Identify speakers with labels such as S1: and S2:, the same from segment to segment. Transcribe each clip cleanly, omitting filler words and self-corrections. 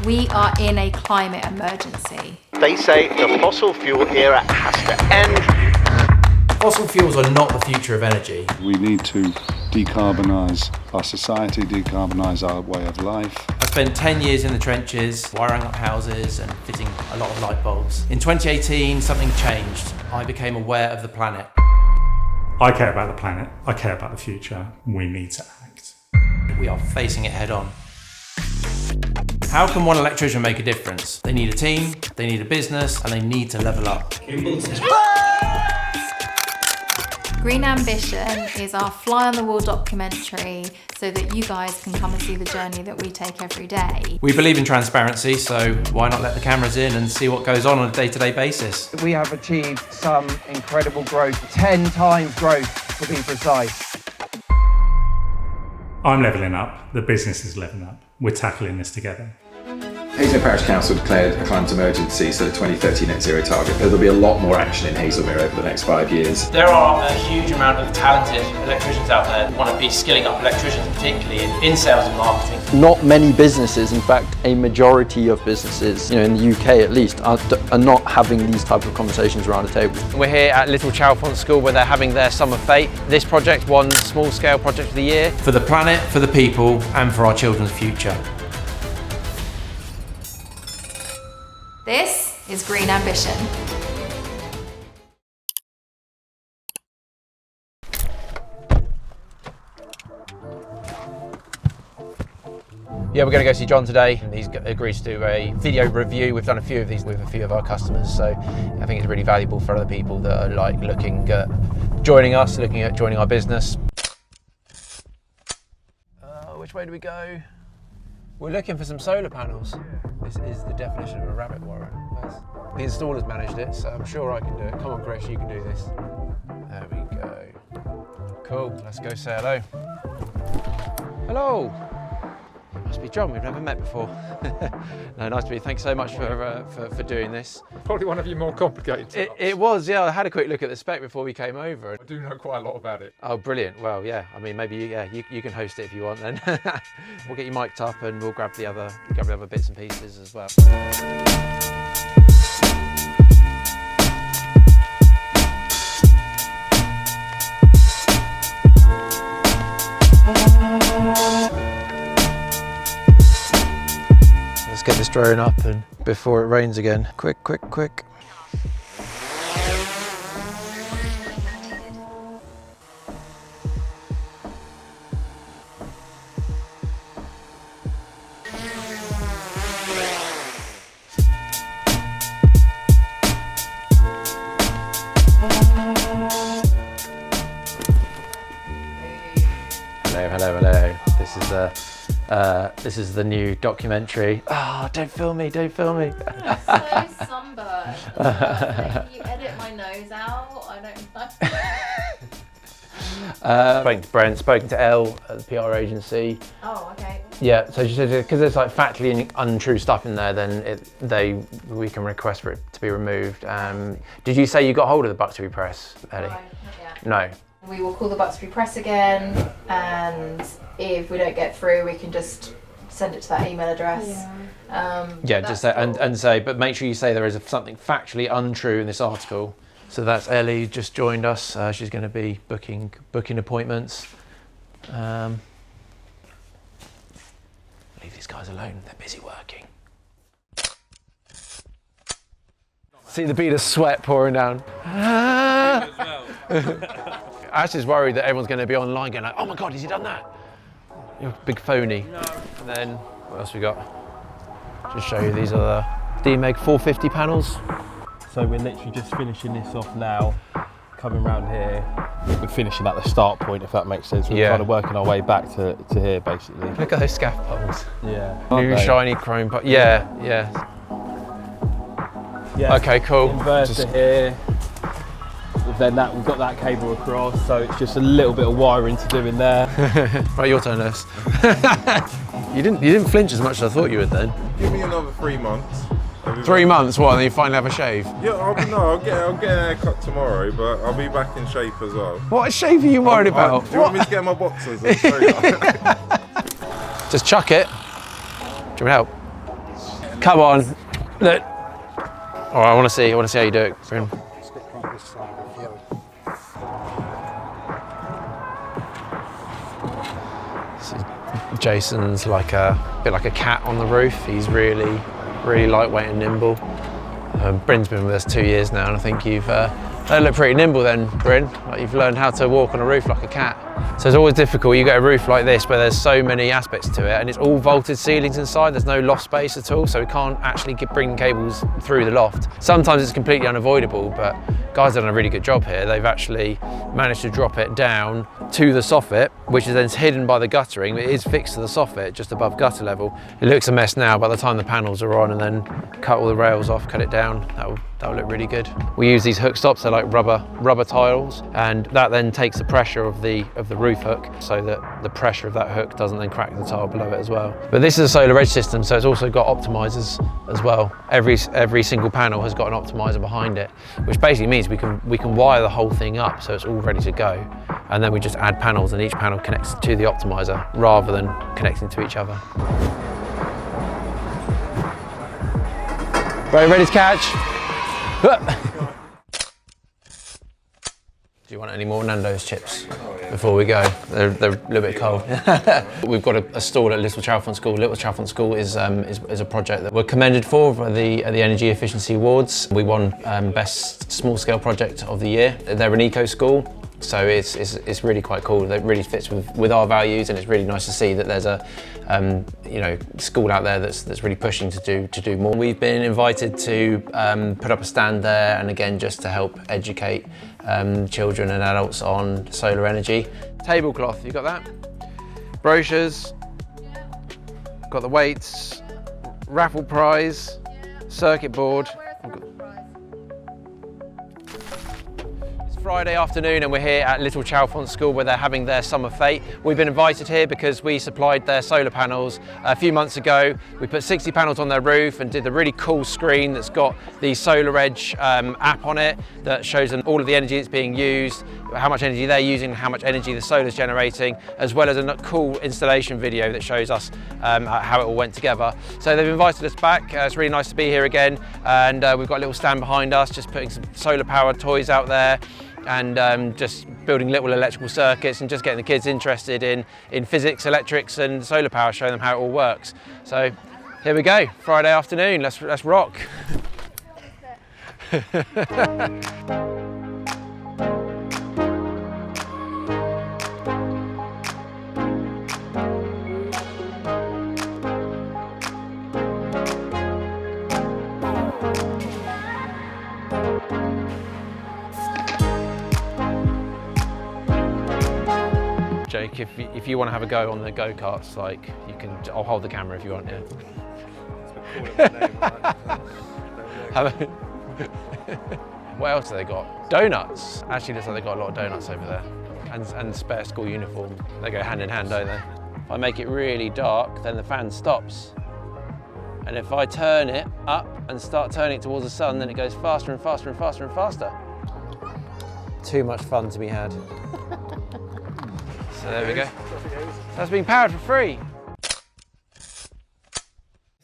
S1: We are in a climate emergency.
S2: They say the fossil fuel era has to end.
S3: Fossil fuels are not the future of energy.
S4: We need to decarbonise our society, decarbonise our way of life.
S3: I spent 10 years in the trenches, wiring up houses and fitting a lot of light bulbs. In 2018, something changed. I became aware of the planet.
S5: I care about the planet. I care about the future. We need to act.
S3: We are facing it head on. How can one electrician make a difference? They need a team, they need a business, and they need to level up. Kimbletech.
S1: Green Ambition is our fly-on-the-wall documentary so that you guys can come and see the journey that we take every day.
S3: We believe in transparency, so why not let the cameras in and see what goes on a day-to-day basis?
S6: We have achieved some incredible growth, 10 times growth to be precise.
S5: I'm levelling up. The business is levelling up. We're tackling this together.
S7: Haslemere Parish Council declared a climate emergency, so the 2030 net zero target. There'll be a lot more action in Haslemere over the next 5 years.
S3: There are a huge amount of talented electricians out there who want to be skilling up electricians, particularly in sales and marketing.
S8: Not many businesses, in fact, a majority of businesses, in the UK at least, are not having these type of conversations around the table.
S9: We're here at Little Chalfont School where they're having their summer fete. This project won Small Scale Project of the Year.
S3: For the planet, for the people, and for our children's future.
S1: This is Green Ambition.
S9: Yeah, we're going to go see John today. He's agreed to do a video review. We've done a few of these with a few of our customers, so I think it's really valuable for other people that are looking at joining us, looking at joining our business. Which way do we go? We're looking for some solar panels. This is the definition of a rabbit warren. The installer's managed it, so I'm sure I can do it. Come on, Chris, you can do this. There we go. Cool, let's go say hello. Hello. Must be John, we've never met before. No, nice to meet you. Thanks so much for doing this.
S10: Probably one of your more complicated tasks.
S9: It was, yeah. I had a quick look at the spec before we came over.
S10: I do know quite a lot about it.
S9: Oh, brilliant. Well, yeah. I mean, maybe you can host it if you want then. We'll get you mic'd up and we'll grab the other bits and pieces as well. Let's get this drone up and before it rains again. Quick. Hello. This is the new documentary. Oh, don't film me.
S1: I'm so sunburned. Can you edit my nose out? I don't know.
S9: Spoken to Brent, spoken to Elle at the PR agency.
S1: Oh, okay.
S9: Yeah, so she said because there's factually untrue stuff in there, then we can request for it to be removed. Did you say you got hold of the Buckinghamshire press, Ellie?
S1: No, not yet.
S9: No.
S1: We will call the Buckinghamshire press again, and if we don't get through, we can just send it to that email address.
S9: Just say, and say, but make sure you say there is something factually untrue in this article. So that's Ellie just joined us. She's going to be booking appointments. Leave these guys alone. They're busy working. See the bead of sweat pouring down. Ash is worried that everyone's going to be online going like, oh my God, has he done that? You're a big phony. No. And then, what else we got? Just show you, these are the DMEG 450 panels.
S11: So we're literally just finishing this off now, coming round here. We're finishing at the start point, if that makes sense. We're kind of working our way back to here, basically.
S9: Look at those scaffolds.
S11: Yeah.
S9: New shiny chrome, but yeah. Okay, cool.
S11: Inverter here. Then we've got that cable across, so it's just a little bit of wiring to do in there.
S9: Right, your turn, Nurse. You didn't flinch as much as I thought you would then.
S12: Give me another 3 months.
S9: 3 months, what, and then you finally have a shave?
S12: Yeah, I'll get an haircut tomorrow, but I'll be back in shape as well.
S9: What shape are you worried about?
S12: Do you want me to get my boxers? I'll show you.
S9: Just chuck it. Do you want help? Come on. Look. All right, I want to see how you do it, Bryn. Jason's like a bit like a cat on the roof. He's really lightweight and nimble. Bryn's been with us 2 years now, and I think you've look pretty nimble then, Bryn. Like you've learned how to walk on a roof like a cat. So it's always difficult. You get a roof like this where there's so many aspects to it, and it's all vaulted ceilings inside. There's no loft space at all, so we can't actually bring cables through the loft. Sometimes it's completely unavoidable, but guys have done a really good job here. They've actually managed to drop it down to the soffit, which is then hidden by the guttering. It is fixed to the soffit, just above gutter level. It looks a mess now. By the time the panels are on, and then cut all the rails off, cut it down, that'll look really good. We use these hook stops. They're like rubber tiles, and that then takes the pressure of the roof hook, so that the pressure of that hook doesn't then crack the tile below it as well. But this is a solar edge system, so it's also got optimizers as well. Every single panel has got an optimizer behind it, which basically means we can wire the whole thing up so it's all ready to go, and then we just add panels, and each panel connects to the optimizer rather than connecting to each other. Right, ready to catch? Do you want any more Nando's chips before we go? They're a little bit cold. We've got a stall at Little Chalfont School. Little Chalfont School is a project that we're commended for the Energy Efficiency Awards. We won Best Small Scale Project of the Year. They're an eco school, so it's really quite cool. It really fits with our values, and it's really nice to see that there's a school out there that's really pushing to do more. We've been invited to put up a stand there, and again just to help educate children and adults on solar energy. Tablecloth, you got that? Brochures, got the weights, raffle prize, circuit board. Friday afternoon, and we're here at Little Chalfont School where they're having their summer fete. We've been invited here because we supplied their solar panels a few months ago. We put 60 panels on their roof and did a really cool screen that's got the Solar Edge app on it that shows them all of the energy that's being used, how much energy they're using, how much energy the solar's generating, as well as a cool installation video that shows us how it all went together. So they've invited us back. It's really nice to be here again, and we've got a little stand behind us, just putting some solar powered toys out there, and just building little electrical circuits and just getting the kids interested in physics, electrics and solar power, showing them how it all works. So here we go, Friday afternoon, let's rock. Jake, if you want to have a go on the go-karts, like you can, I'll hold the camera if you want. Yeah. What else have they got? Donuts. Actually, looks like they've got a lot of donuts over there, and spare school uniform. They go hand in hand, don't they? If I make it really dark, then the fan stops. And if I turn it up and start turning it towards the sun, then it goes faster and faster and faster and faster. Too much fun to be had. So there we go. That's being powered for free.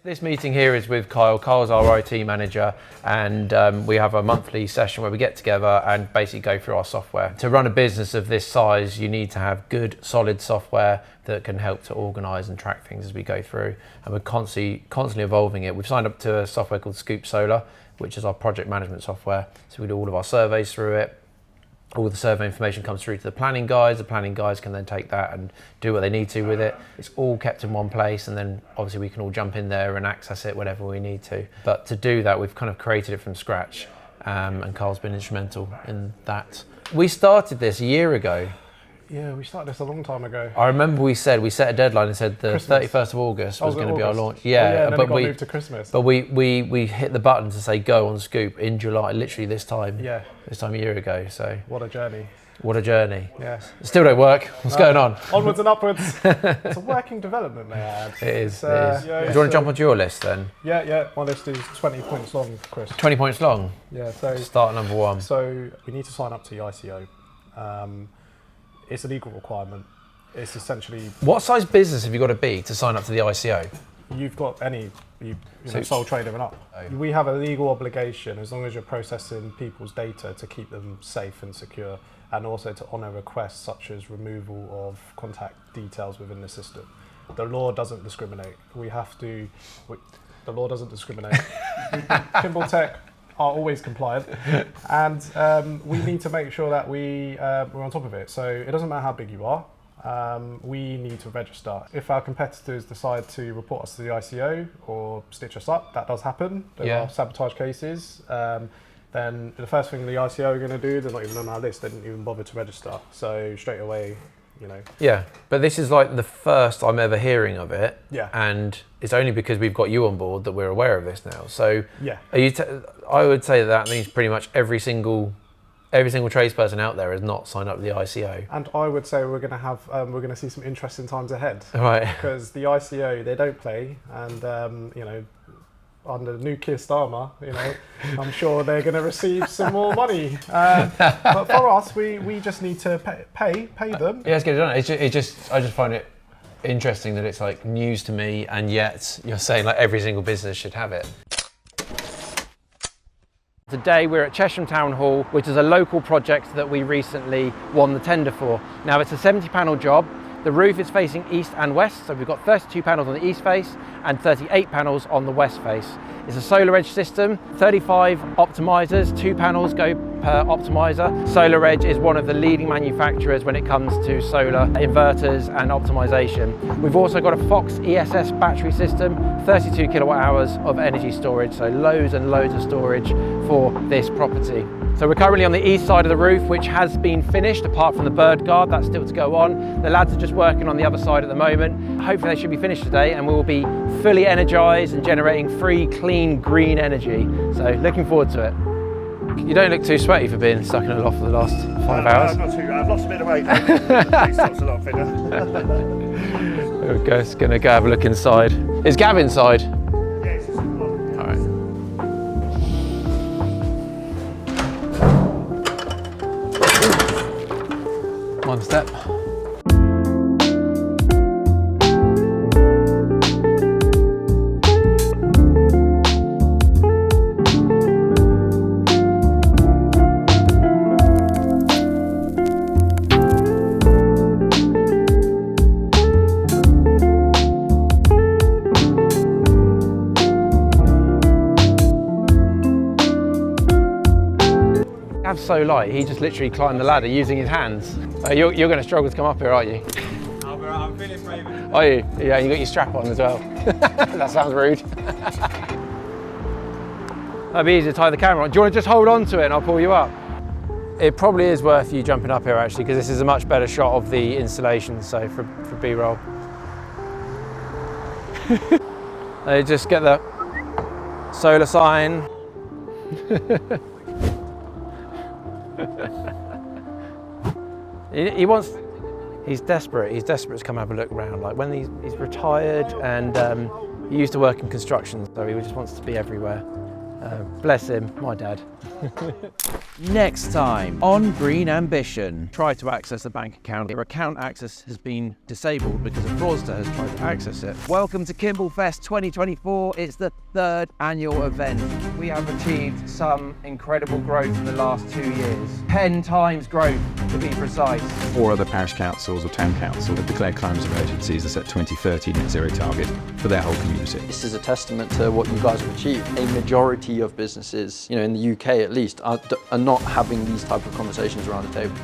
S9: This meeting here is with Kyle. Kyle's our IT manager, and we have a monthly session where we get together and basically go through our software. To run a business of this size, you need to have good, solid software that can help to organise and track things as we go through. And we're constantly evolving it. We've signed up to a software called Scoop Solar, which is our project management software. So we do all of our surveys through it. All the survey information comes through to the planning guys. The planning guys can then take that and do what they need to with it. It's all kept in one place, and then obviously we can all jump in there and access it whenever we need to. But to do that, we've kind of created it from scratch, and Carl's been instrumental in that. We started this a year ago.
S13: Yeah, we started this a long time ago.
S3: I remember we set a deadline and said the
S13: Christmas.
S3: 31st of August was going to be our launch.
S13: Yeah,
S3: but
S13: we moved to Christmas.
S3: But we hit the button to say go on Scoop in July, literally this time.
S13: Yeah.
S3: This time a year ago. So
S13: what a journey.
S3: What a journey.
S13: Yeah.
S3: Still don't work. What's going on?
S13: Onwards and upwards. It's a working development, may I add.
S3: It is.
S13: Yeah,
S3: do you want to jump onto your list then?
S13: Yeah. My list is 20 points long, Chris.
S3: 20 points long?
S13: Yeah. So
S3: start number one.
S13: So we need to sign up to the ICO. It's a legal requirement. It's essentially...
S3: What size business have you got to be to sign up to the ICO?
S13: you've got any sole trader and up. We have a legal obligation, as long as you're processing people's data, to keep them safe and secure, and also to honour requests such as removal of contact details within the system. The law doesn't discriminate. The law doesn't discriminate. Kimbletech are always compliant, and we need to make sure that we're on top of it. So it doesn't matter how big you are. We need to register. If our competitors decide to report us to the ICO or stitch us up, that does happen. There are sabotage cases. Then the first thing the ICO are going to do, they're not even on our list. They didn't even bother to register. So straight away,
S9: Yeah, but this is like the first I'm ever hearing of it.
S13: Yeah.
S9: And it's only because we've got you on board that we're aware of this now. So
S13: yeah,
S9: I would say that means pretty much every single tradesperson out there has not signed up to the ICO.
S13: And I would say we're going to see some interesting times ahead.
S9: Right.
S13: Because the ICO, they don't play, and under the new Keir Starmer, I'm sure they're going to receive some more money. But for us, we just need to pay them.
S9: Yeah, let's get it done. I just find it interesting that it's like news to me, and yet you're saying like every single business should have it.
S8: Today we're at Chesham Town Hall, which is a local project that we recently won the tender for. Now it's a 70 panel job. The roof is facing east and west, so we've got 32 panels on the east face and 38 panels on the west face. It's a solar edge system, 35 optimizers, 2 panels go per optimizer. Solar Edge is one of the leading manufacturers when it comes to solar inverters and optimization. We've also got a Fox ESS battery system, 32 kilowatt hours of energy storage, so loads and loads of storage for this property. So we're currently on the east side of the roof, which has been finished, apart from the bird guard, that's still to go on. The lads are just working on the other side at the moment. Hopefully they should be finished today, and we will be fully energized and generating free, clean, green energy. So looking forward to it. You don't look too sweaty for being stuck in a loft for the last 5 hours.
S14: Not too bad. I've lost a bit of weight. It stops a lot fitter.
S8: There we go, it's gonna go have a look inside. Is Gav inside?
S14: Yes.
S8: All right. One step. Gav's so light, he just literally climbed the ladder using his hands. You're going to struggle to come up here, aren't you?
S14: I'm feeling brave.
S8: Are you? Yeah, you got your strap on as well. That sounds rude. That'd be easy to tie the camera on. Do you want to just hold on to it and I'll pull you up? It probably is worth you jumping up here actually, because this is a much better shot of the installation, so for B-roll. Just get the solar sign. He's desperate to come have a look around. Like when he's retired, and he used to work in construction, so he just wants to be everywhere. Bless him, my dad.
S15: Next time on Green Ambition. Try to access the bank account. Your account access has been disabled because a fraudster has tried to access it. Welcome to Kimble Fest 2024. It's the 3rd annual event.
S6: We have achieved some incredible growth in the last 2 years. 10 times growth, to be precise.
S7: 4 other parish councils or town councils have declared climate emergencies and set 2030 net zero target for their whole community.
S8: This is a testament to what you guys have achieved. A majority of businesses, in the UK at least, are not having these type of conversations around the table.